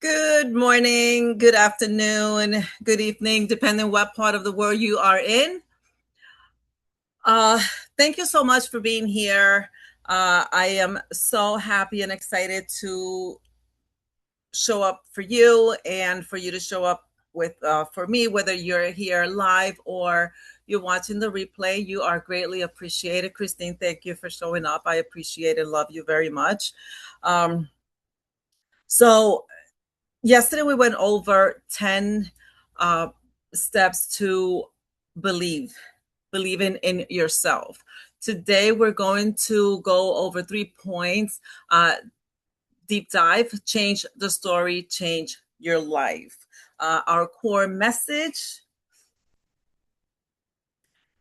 Good morning, good afternoon, good evening, depending what part of the world you are in. Uh, Thank you so much for being here. I am so happy and excited to show up for you and for you to show up with for me, whether you're here live or you're watching the replay. You are greatly appreciated. Christine, thank you for showing up. I appreciate and love you very much. Um, so Yesterday we went over 10 uh, steps to believe, believing in yourself. Today we're going to go over 3 points. Deep dive, change the story, change your life. Our core message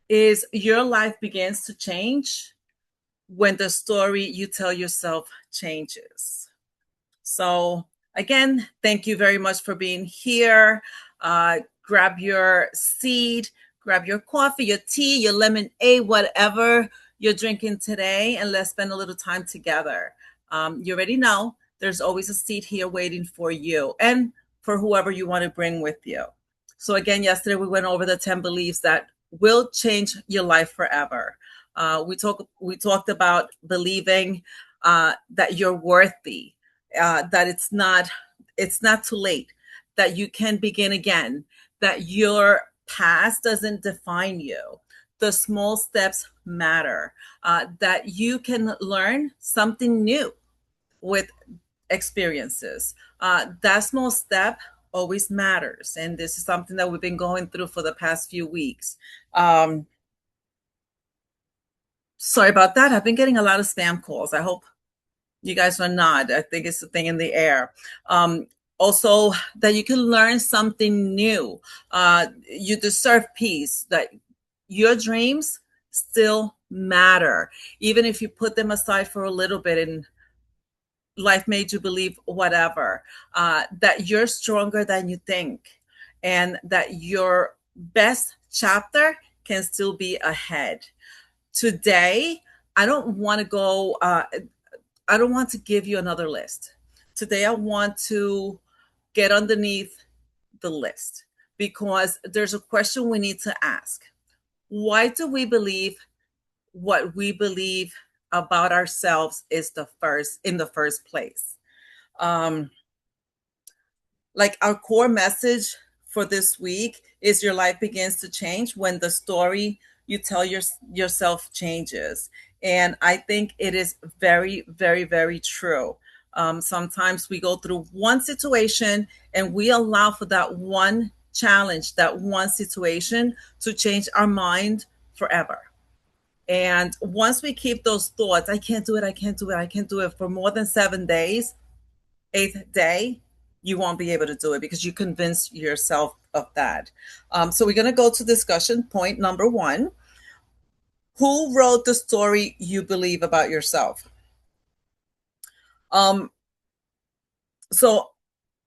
is your life begins to change when the story you tell yourself changes. So, again, thank you very much for being here. Grab your seed, grab your coffee, your tea, your lemonade, whatever you're drinking today, and let's spend a little time together. You already know there's always a seat here waiting for you and for whoever you want to bring with you. So, again, yesterday we went over the 10 beliefs that will change your life forever. We talked about believing that you're worthy, that it's not too late, that you can begin again, that your past doesn't define you. The small steps matter, that you can learn something new with experiences. That small step always matters. And this is something that we've been going through for the past few weeks. Um, Sorry about that. I've been getting a lot of spam calls. I hope you guys are not. I think it's a thing in the air. Um, Also, that you can learn something new. You deserve peace, that your dreams still matter, even if you put them aside for a little bit and life made you believe whatever, that you're stronger than you think, and that your best chapter can still be ahead. Today, I don't want to go I don't want to give you another list. Today, I want to get underneath the list because there's a question we need to ask. Why do we believe what we believe about ourselves is in the first place? Um, like our core message for this week is your life begins to change when the story you tell yourself changes. And I think it is very, very, very true. Sometimes we go through one situation and we allow for that one challenge, that one situation to change our mind forever. And once we keep those thoughts, I can't do it, I can't do it, I can't do it for more than 7 days, eighth day, you won't be able to do it because you convince yourself of that. So we're going to go to discussion point number one. Who wrote the story you believe about yourself? Um, so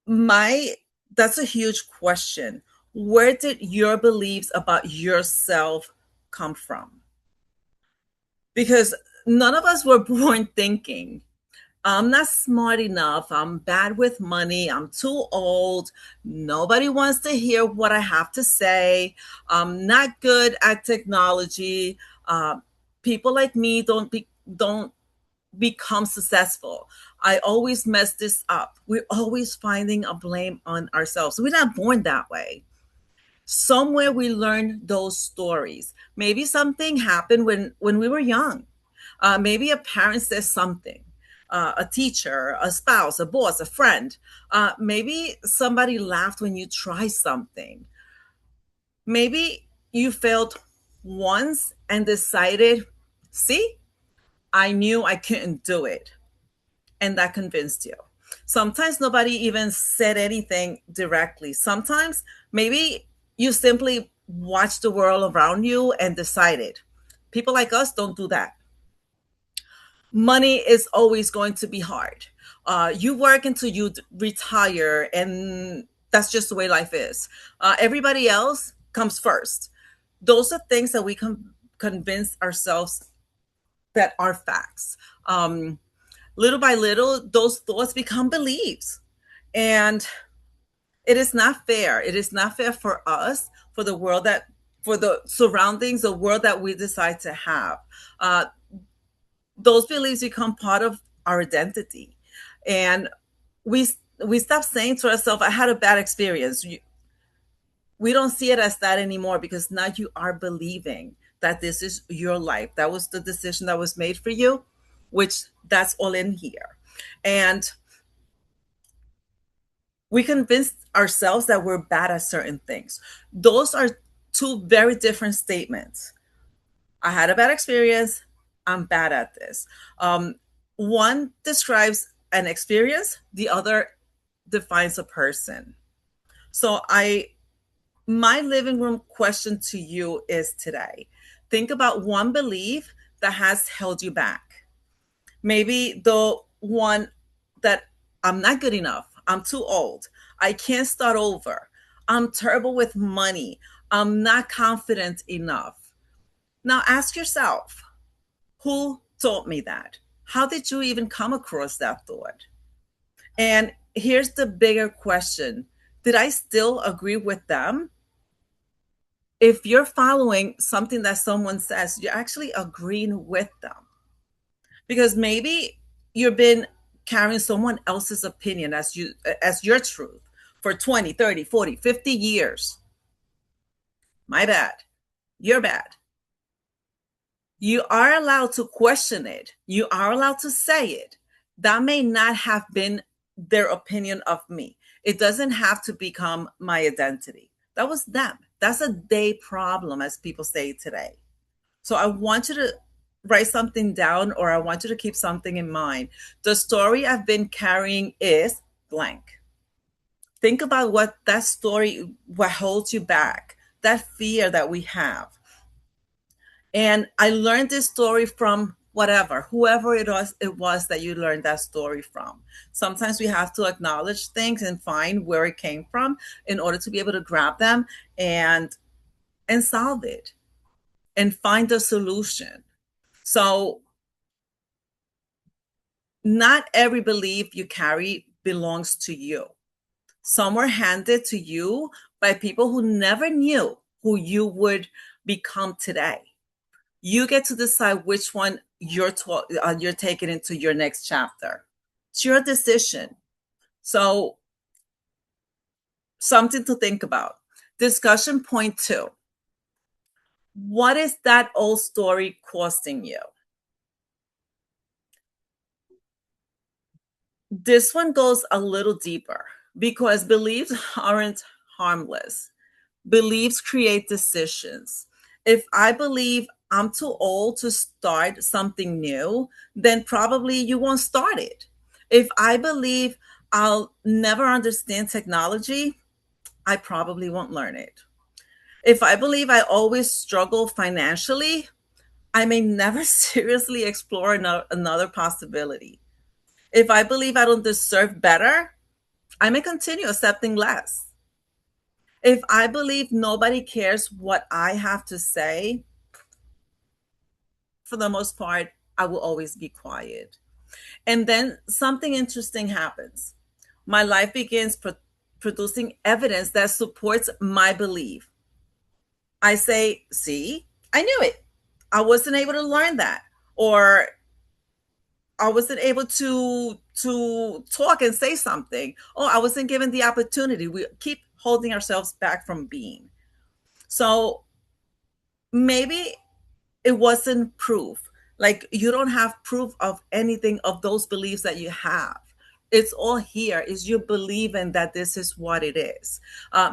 my That's a huge question. Where did your beliefs about yourself come from? Because none of us were born thinking, I'm not smart enough. I'm bad with money. I'm too old. Nobody wants to hear what I have to say. I'm not good at technology. People like me don't become successful. I always mess this up. We're always finding a blame on ourselves. We're not born that way. Somewhere we learn those stories. Maybe something happened when we were young. Maybe a parent says something, a teacher, a spouse, a boss, a friend. Maybe somebody laughed when you try something. Maybe you failed once and decided, see, I knew I couldn't do it. And that convinced you. Sometimes nobody even said anything directly. Sometimes maybe you simply watched the world around you and decided. People like us don't do that. Money is always going to be hard. You work until you retire, and that's just the way life is. Everybody else comes first. Those are things that we can convince ourselves that are facts. Little by little, those thoughts become beliefs. And it is not fair. It is not fair for us, for the world that, for the surroundings, the world that we decide to have. Uh, those beliefs become part of our identity, and we we stop saying to ourselves, "I had a bad experience." We don't see it as that anymore because now you are believing that this is your life. That was the decision that was made for you, which that's all in here, and we convince ourselves that we're bad at certain things. Those are two very different statements. I had a bad experience. I'm bad at this. One describes an experience, the other defines a person. So my living room question to you is today. Think about one belief that has held you back. Maybe the one that I'm not good enough, I'm too old, I can't start over, I'm terrible with money, I'm not confident enough. Now ask yourself, who taught me that? How did you even come across that thought? And here's the bigger question: did I still agree with them? If you're following something that someone says, you're actually agreeing with them, because maybe you've been carrying someone else's opinion as your truth for 20, 30, 40, 50 years. My bad. You're bad. You are allowed to question it. You are allowed to say it. That may not have been their opinion of me. It doesn't have to become my identity. That was them. That's a day problem, as people say today. So I want you to write something down, or I want you to keep something in mind. The story I've been carrying is blank. Think about what that story, what holds you back, that fear that we have. And I learned this story from whatever, whoever it was that you learned that story from. Sometimes we have to acknowledge things and find where it came from in order to be able to grab them and solve it and find a solution. So not every belief you carry belongs to you. Some were handed to you by people who never knew who you would become today. You get to decide which one you're taking into your next chapter. It's your decision. So, something to think about. Discussion point 2. What is that old story costing you? This one goes a little deeper because beliefs aren't harmless. Beliefs create decisions. If I believe I'm too old to start something new, then probably you won't start it. If I believe I'll never understand technology, I probably won't learn it. If I believe I always struggle financially, I may never seriously explore another possibility. If I believe I don't deserve better, I may continue accepting less. If I believe nobody cares what I have to say, for the most part, I will always be quiet. And then something interesting happens. My life begins producing evidence that supports my belief. I say, see, I knew it. I wasn't able to learn that. Or I wasn't able to talk and say something. Oh, I wasn't given the opportunity. We keep holding ourselves back from being. So maybe it wasn't proof. Like you don't have proof of anything of those beliefs that you have. It's all here. Is you believing that this is what it is.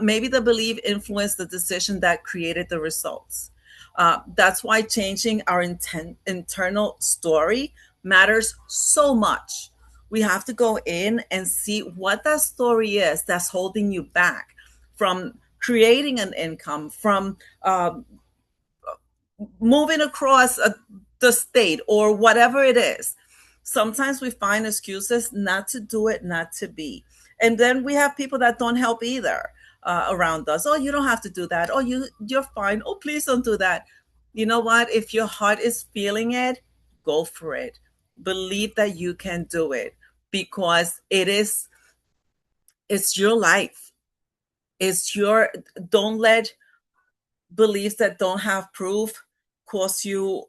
Maybe the belief influenced the decision that created the results. That's why changing our internal story matters so much. We have to go in and see what that story is that's holding you back from creating an income, from moving across the state or whatever it is. Sometimes we find excuses not to do it, not to be. And then we have people that don't help either around us. Oh, you don't have to do that. Oh, you're fine. Oh, please don't do that. You know what? If your heart is feeling it, go for it. Believe that you can do it because It's your life. It's your, don't let beliefs that don't have proof cause you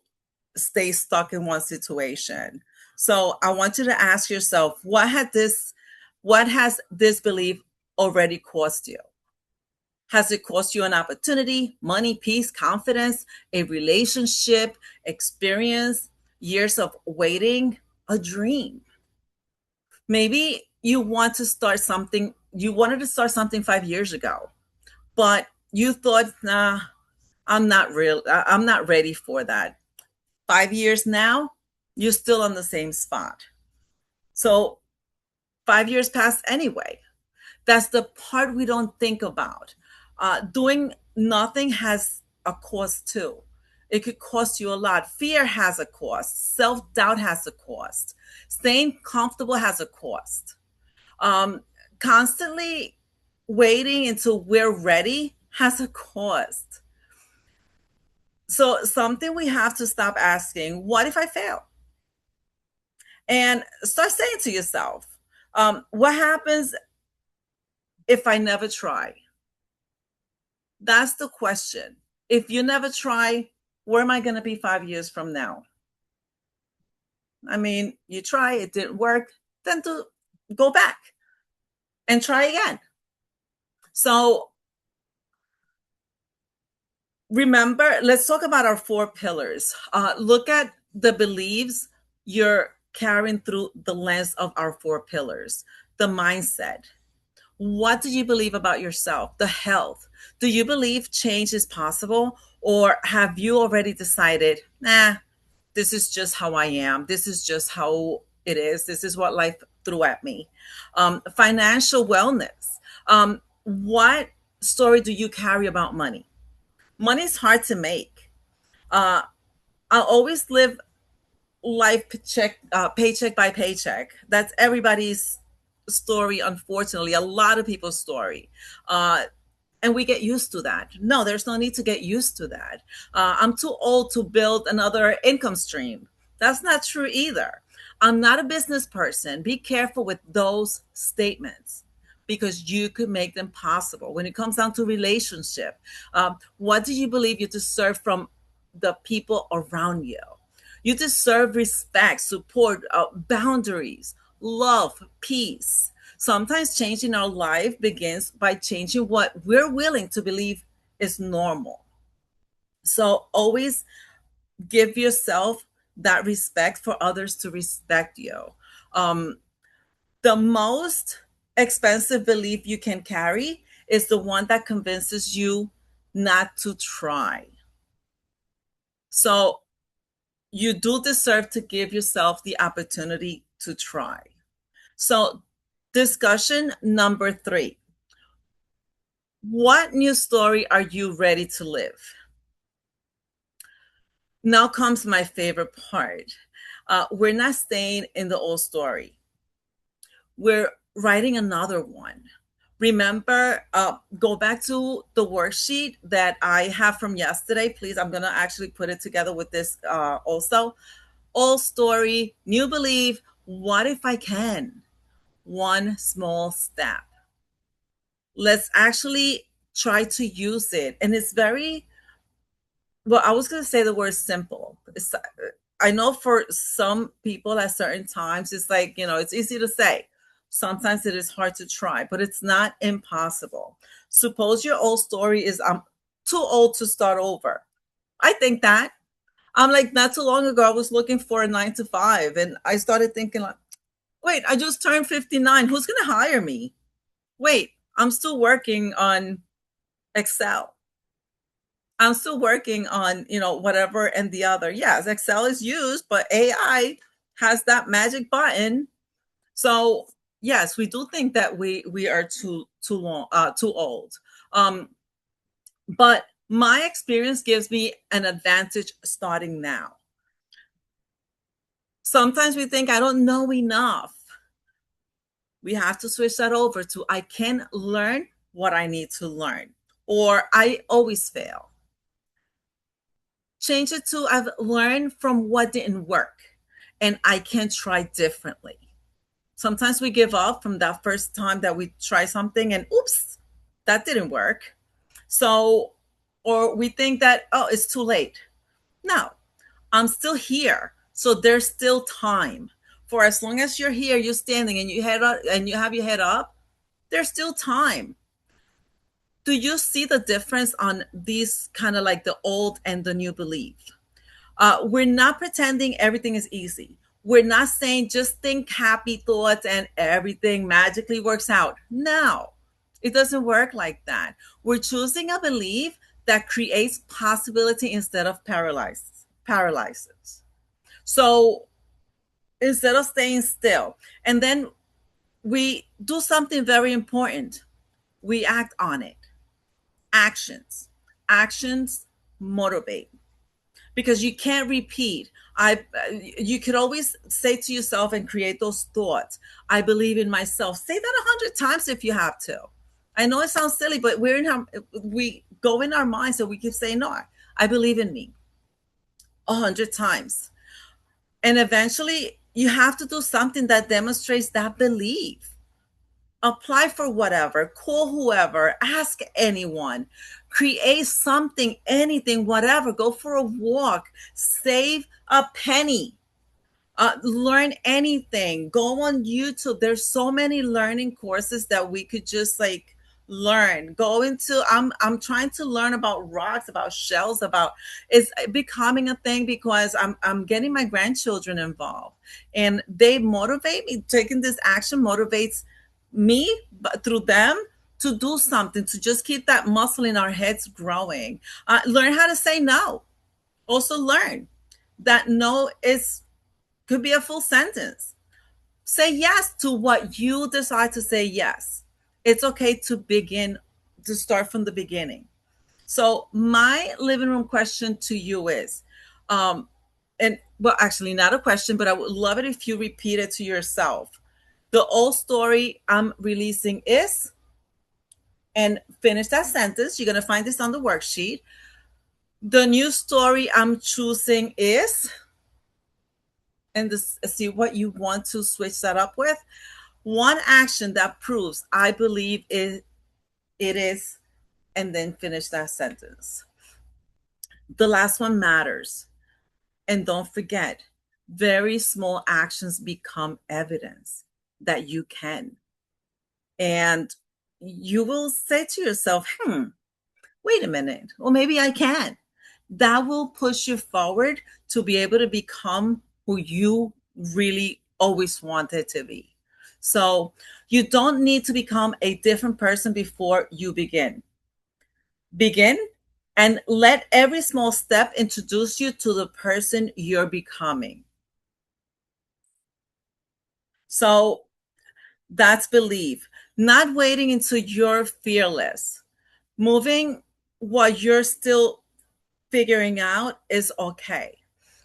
stay stuck in one situation. So I want you to ask yourself, what has this belief already cost you? Has it cost you an opportunity, money, peace, confidence, a relationship, experience, years of waiting, a dream? Maybe you wanted to start something 5 years ago, but you thought, nah, I'm not ready for that. 5 years now, you're still on the same spot. So 5 years passed anyway. That's the part we don't think about. Doing nothing has a cost too. It could cost you a lot. Fear has a cost. Self doubt has a cost. Staying comfortable has a cost. Um, Constantly waiting until we're ready has a cost. So, something we have to stop asking, what if I fail? And start saying to yourself, what happens if I never try? That's the question. If you never try, where am I going to be 5 years from now? I mean, you try, it didn't work, then to go back and try again. So remember, let's talk about our 4 pillars. Look at the beliefs you're carrying through the lens of our 4 pillars. The mindset. What do you believe about yourself? The health. Do you believe change is possible? Or have you already decided, nah, this is just how I am. This is just how it is. This is what life threw at me. Financial wellness. What story do you carry about money? Money is hard to make. Uh, I always live life paycheck by paycheck. That's everybody's story, unfortunately, a lot of people's story. And we get used to that. No, there's no need to get used to that. I'm too old to build another income stream. That's not true either. I'm not a business person. Be careful with those statements because you could make them possible. When it comes down to relationship, what do you believe you deserve from the people around you? You deserve respect, support, boundaries, love, peace. Sometimes changing our life begins by changing what we're willing to believe is normal. So always give yourself that respect for others to respect you. Um, the most expensive belief you can carry is the one that convinces you not to try. So you do deserve to give yourself the opportunity to try. So, discussion number 3. What new story are you ready to live? Now comes my favorite part. We're not staying in the old story, we're writing another one. Remember, go back to the worksheet that I have from yesterday. Please, I'm going to actually put it together with this also. Old story, new belief. What if I can? One small step. Let's actually try to use it. And it's very, well, I was going to say the word simple. I know for some people at certain times, it's like, it's easy to say. Sometimes it is hard to try, but it's not impossible. Suppose your old story is, I'm too old to start over. I think that. I'm like, not too long ago, I was looking for a 9 to 5, and I started thinking, like, wait, I just turned 59. Who's going to hire me? Wait, I'm still working on Excel. I'm still working on, whatever and the other. Yes, Excel is used, but AI has that magic button. So yes, we do think that we are too old. Um, but my experience gives me an advantage starting now. Sometimes we think I don't know enough. We have to switch that over to I can learn what I need to learn, or I always fail. Change it to I've learned from what didn't work and I can try differently. Sometimes we give up from that first time that we try something and oops, that didn't work. So, or we think that, oh, it's too late. No, I'm still here. So there's still time. For as long as you're here, you're standing and you head up and you have your head up, there's still time. Do you see the difference on these kind of like the old and the new belief? We're not pretending everything is easy. We're not saying just think happy thoughts and everything magically works out. No, it doesn't work like that. We're choosing a belief that creates possibility instead of paralyzes. So instead of staying still, and then we do something very important. We act on it. Actions motivate, because you can't repeat. I You could always say to yourself and create those thoughts. I believe in myself. Say that 100 times if you have to. I know it sounds silly, but we go in our minds and we keep saying, no, I believe in me 100 times. And eventually you have to do something that demonstrates that belief. Apply for whatever, call whoever, ask anyone, create something, anything, whatever. Go for a walk, save a penny, learn anything. Go on YouTube. There's so many learning courses that we could just like learn. Go into. I'm trying to learn about rocks, about shells, about it's becoming a thing because I'm getting my grandchildren involved, and they motivate me. Taking this action motivates me, but through them, to do something, to just keep that muscle in our heads growing. Learn how to say no. Also learn that no is could be a full sentence. Say yes to what you decide to say yes. It's okay to begin, to start from the beginning. So my living room question to you is, and well, actually not a question, but I would love it if you repeat it to yourself. The old story I'm releasing is, and finish that sentence. You're going to find this on the worksheet. The new story I'm choosing is, and this, see what you want to switch that up with. One action that proves I believe it is, and then finish that sentence. The last one matters. And don't forget, very small actions become evidence that you can. And you will say to yourself, wait a minute, or maybe I can. That will push you forward to be able to become who you really always wanted to be. So you don't need to become a different person before you begin. Begin and let every small step introduce you to the person you're becoming. So that's belief, not waiting until you're fearless. Moving while you're still figuring out is okay.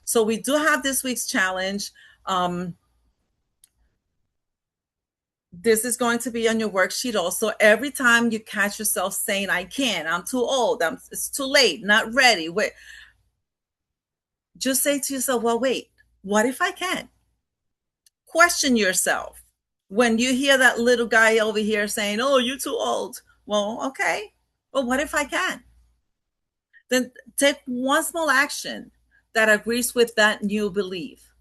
So we do have this week's challenge. This is going to be on your worksheet also. Every time you catch yourself saying, I can't, I'm too old, it's too late, not ready. Wait, just say to yourself, well, wait, what if I can? Question yourself. When you hear that little guy over here saying, oh, you're too old. Well, okay. Well, what if I can? Then take one small action that agrees with that new belief.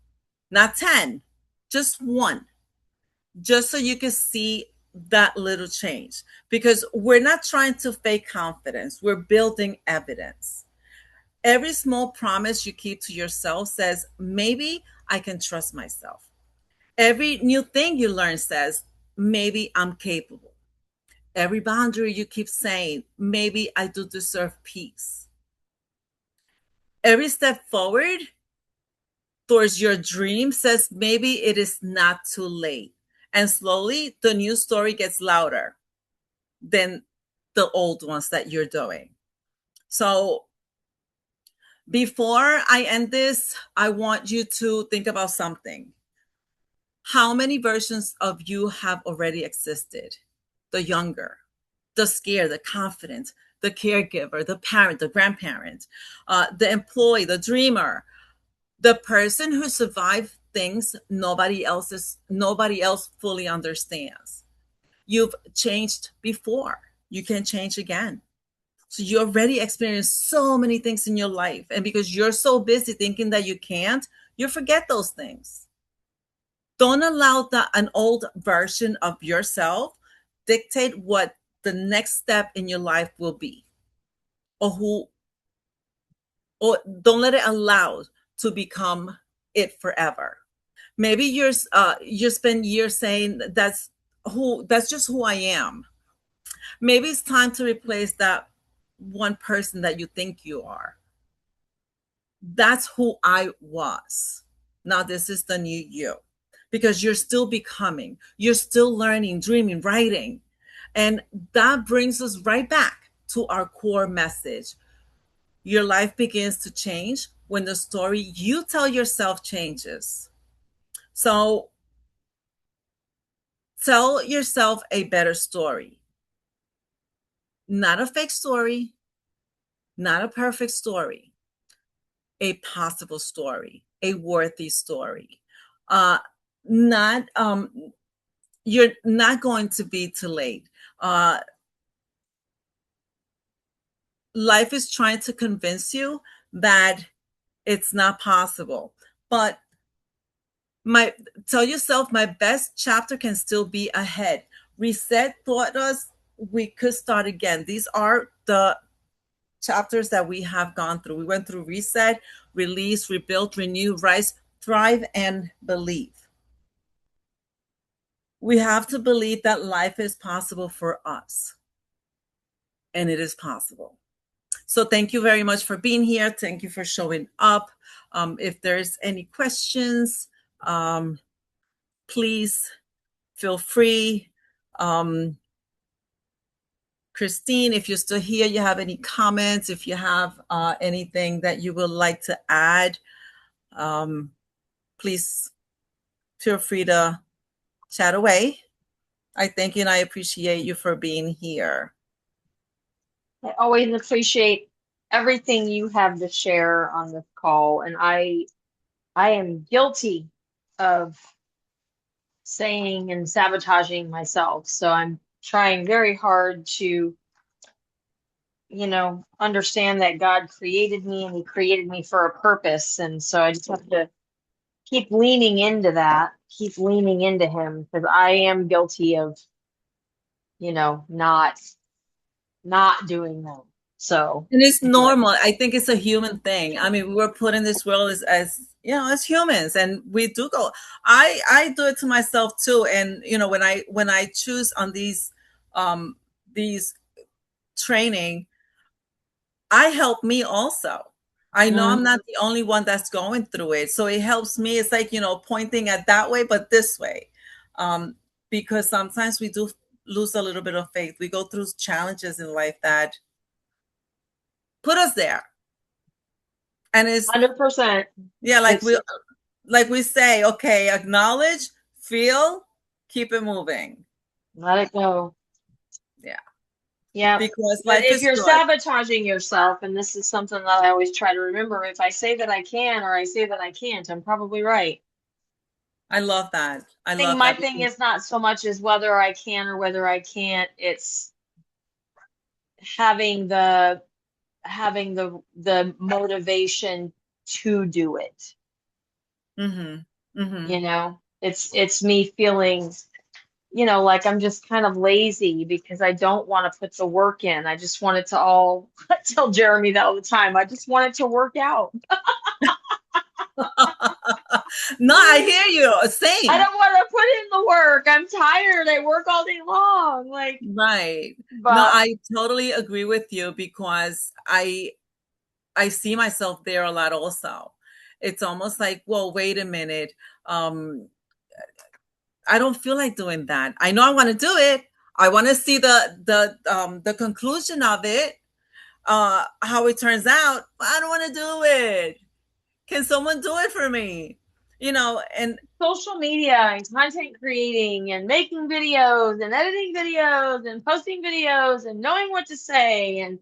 Not 10, just one, just so you can see that little change. Because we're not trying to fake confidence, we're building evidence. Every small promise you keep to yourself says, maybe I can trust myself. Every new thing you learn says, maybe I'm capable. Every boundary you keep saying, maybe I do deserve peace. Every step forward towards your dream says, maybe it is not too late. And slowly, the new story gets louder than the old ones that you're doing. So before I end this, I want you to think about something. How many versions of you have already existed? The younger, the scared, the confident, the caregiver, the parent, the grandparent, the employee, the dreamer, the person who survived things nobody else fully understands. You've changed before. You can change again. So you already experienced so many things in your life. And because you're so busy thinking that you can't, you forget those things. Don't allow an old version of yourself dictate what the next step in your life will be, or who, or don't let it allow to become it forever. Maybe you spend years saying that's just who I am. Maybe it's time to replace that one person that you think you are. That's who I was. Now this is the new you, because you're still becoming, you're still learning, dreaming, writing. And that brings us right back to our core message. Your life begins to change when the story you tell yourself changes. So tell yourself a better story, not a fake story, not a perfect story, a possible story, a worthy story. Not You're not going to be too late. Life is trying to convince that it's not possible, but tell yourself my best chapter can still be ahead. Reset taught us we could start again. These are the chapters that we have gone through. We went through reset, release, rebuild, renew, rise, thrive, and believe. We have to believe that life is possible for us, and it is possible. So thank you very much for being here. Thank you for showing up. If there's any questions, please feel free. Christine, if you're still here, you have any comments, if you have anything that you would like to add, please feel free to chat away. I thank you and I appreciate you for being here. I always appreciate everything you have to share on this call, and I am guilty of saying and sabotaging myself. So I'm trying very hard to, understand that God created me and he created me for a purpose. And so I just have to keep leaning into that, keep leaning into him, because I am guilty of, not doing that. So And it's but normal. I think it's a human thing. I mean, we were put in this world as as humans, and we do go. I do it to myself too. And when I choose on these training, I help me also. I know I'm not the only one that's going through it. So it helps me. It's like, pointing at that way, but this way. Because sometimes we do lose a little bit of faith. We go through challenges in life that put us there. And it's 100%. yeah, like we say, okay, acknowledge, feel, keep it moving. Let it go. Yeah. Yeah. Because But life if is you're good. sabotaging yourself, and this is something that I always try to remember, if I say that I can or I say that I can't, I'm probably right. I love that. I I think love my that. thing is not so much as whether I can or whether I can't. It's having the motivation to do it. Mm-hmm. Mm-hmm. It's me feeling, like I'm just kind of lazy because I don't want to put the work in. I just want it to all, I tell Jeremy that all the time. I just want it to work out. No, I hear you. I Same. don't want to put in the work. I'm tired. I work all day long. Like, Right. No, but I totally agree with you because I see myself there a lot also. It's almost like, well, wait a minute. Um, I don't feel like doing that. I know I want to do it. I want to see the conclusion of it, how it turns out. But I don't want to do it. Can someone do it for me? And social media and content creating and making videos and editing videos and posting videos and knowing what to say and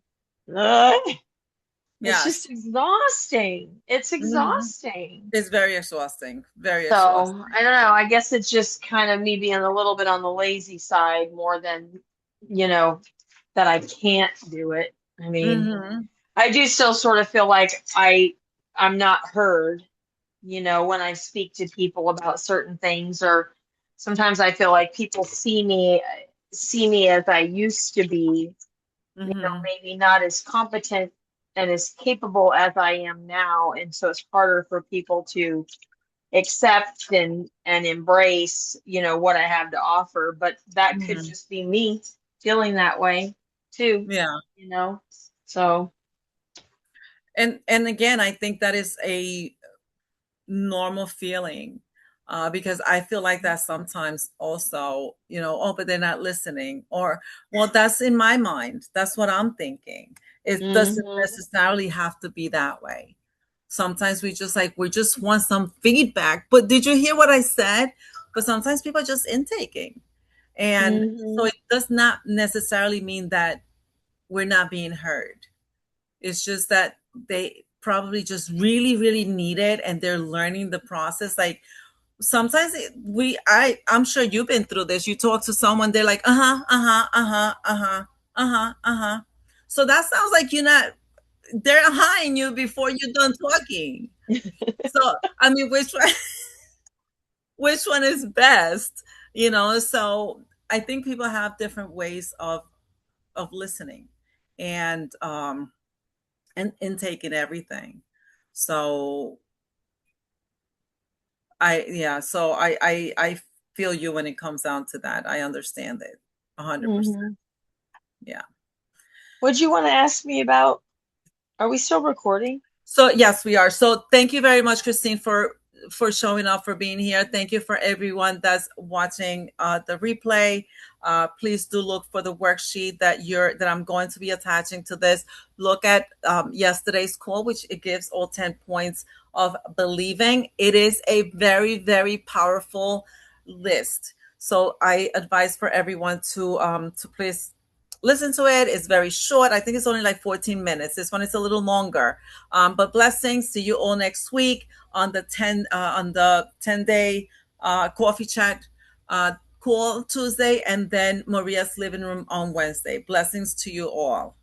It's Yes. just exhausting. It's Mhm. exhausting. It's very exhausting. Very So exhausting. I don't know. I guess it's just kind of me being a little bit on the lazy side more than, you know, that I can't do it. I mean, Hmm. I do still sort of feel like I'm not heard, when I speak to people about certain things, or sometimes I feel like people see me as I used to be, Hmm. maybe not as competent and as capable as I am now, and so it's harder for people to accept and embrace, what I have to offer. But that could Hmm. just be me feeling that way too, Yeah. you know. So, And again, I think that is a normal feeling, because I feel like that sometimes also, oh, but they're not listening, or, well, that's in my mind. That's what I'm thinking. It doesn't hmm necessarily have to be that way. Sometimes we just want some feedback. But did you hear what I said? But sometimes people are just intaking. And so hmm it does not necessarily mean that we're not being heard. It's just that they probably just really, really need it, and they're learning the process. Like sometimes I'm sure you've been through this. You talk to someone, they're like, uh-huh, uh-huh, uh-huh, uh-huh, uh-huh, uh-huh. So that sounds like you're not they're eyeing you before you're done talking. So I mean, which one is best? So I think people have different ways of listening, and and taking everything. So I feel you when it comes down to that. I understand it 100%. hmm Yeah. What'd you want to ask me about? Are we still recording? So yes, we are. So thank you very much, Christine, for showing up, for being here. Thank you for everyone that's watching the replay. Please do look for the worksheet that I'm going to be attaching to this. Look at yesterday's call, which it gives all 10 points of believing. It is a very, very powerful list. So I advise for everyone to please listen to it. It's very short. I think it's only like 14 minutes. This one is a little longer. But blessings. See you all next week on the 10-day coffee chat call Tuesday, and then Maria's living room on Wednesday. Blessings to you all.